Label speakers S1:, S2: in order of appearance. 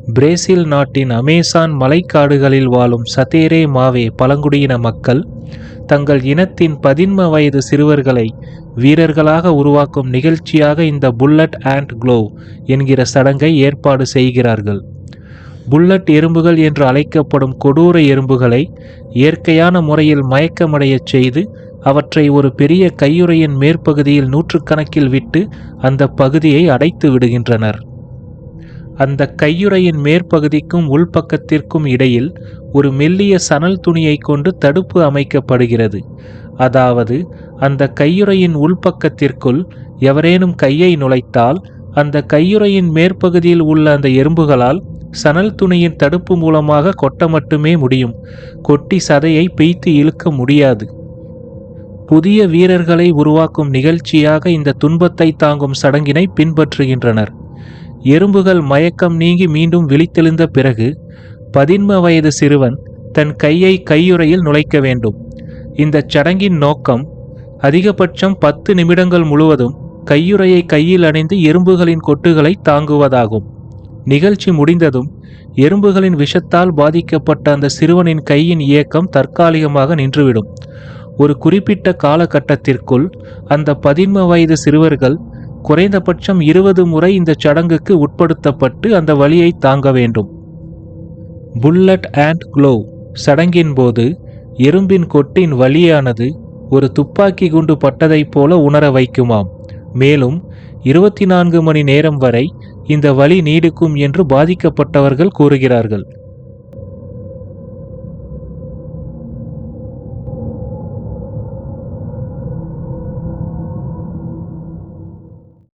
S1: Brazil நாட்டின் Amazon மலைக்காடுகளில் வாழும் சதேரே மாவே பழங்குடியின மக்கள் தங்கள் இனத்தின் 13 வயது சிறுவர்களை வீரர்களாக உருவாக்கும் நிகழ்ச்சியாக இந்த புல்லட் அண்ட் க்ளோவ் என்கிற சடங்கை ஏற்பாடு செய்கிறார்கள். புல்லட் எறும்புகள் என்று அழைக்கப்படும் கொடூர எறும்புகளை இயற்கையான முறையில் மயக்கமடையச் செய்து அவற்றை ஒரு பெரிய கையுறையின் மேற்பகுதியில் நூற்றுக்கணக்கில் விட்டு அந்த பகுதியை அடைத்து விடுகின்றனர். அந்த கையுறையின் மேற்பகுதிக்கும் உள்பக்கத்திற்கும் இடையில் ஒரு மெல்லிய சணல் துணியை கொண்டு தடுப்பு அமைக்கப்படுகிறது. அதாவது அந்த கையுறையின் உள்பக்கத்திற்குள் எவரேனும் கையை நுழைத்தால் அந்த கையுறையின் மேற்பகுதியில் உள்ள அந்த எறும்புகளால் சணல் துணியின் தடுப்பு மூலமாக கொட்ட மட்டுமே முடியும். கொட்டி சதையை பிய்த்து இழுக்க முடியாது. புதிய வீரர்களை உருவாக்கும் நிகழ்ச்சியாக இந்த துன்பத்தை தாங்கும் சடங்கினை பின்பற்றுகின்றனர். எறும்புகள் மயக்கம் நீங்கி மீண்டும் விழித்தெழுந்த பிறகு 13 வயது சிறுவன் தன் கையை கையுறையில் நுழைக்க வேண்டும். இந்த சடங்கின் நோக்கம் அதிகபட்சம் 10 நிமிடங்கள் முழுவதும் கையுறையை கையில் அணிந்து எறும்புகளின் கொட்டுகளை தாங்குவதாகும். நிகழ்ச்சி முடிந்ததும் எறும்புகளின் விஷத்தால் பாதிக்கப்பட்ட அந்த சிறுவனின் கையின் இயக்கம் தற்காலிகமாக நின்றுவிடும். ஒரு குறிப்பிட்ட காலகட்டத்திற்குள் அந்த 13 வயது சிறுவர்கள் குறைந்தபட்சம் 20 முறை இந்த சடங்குக்கு உட்படுத்தப்பட்டு அந்த வலியை தாங்க வேண்டும். புல்லட் அண்ட் க்ளோவ் சடங்கின் போது எறும்பின் கொட்டின் வலியானது ஒரு துப்பாக்கி குண்டு பட்டதைப் போல உணர வைக்குமாம். மேலும் 24 மணி நேரம் வரை இந்த வலி நீடிக்கும் என்று பாதிக்கப்பட்டவர்கள் கூறுகிறார்கள்.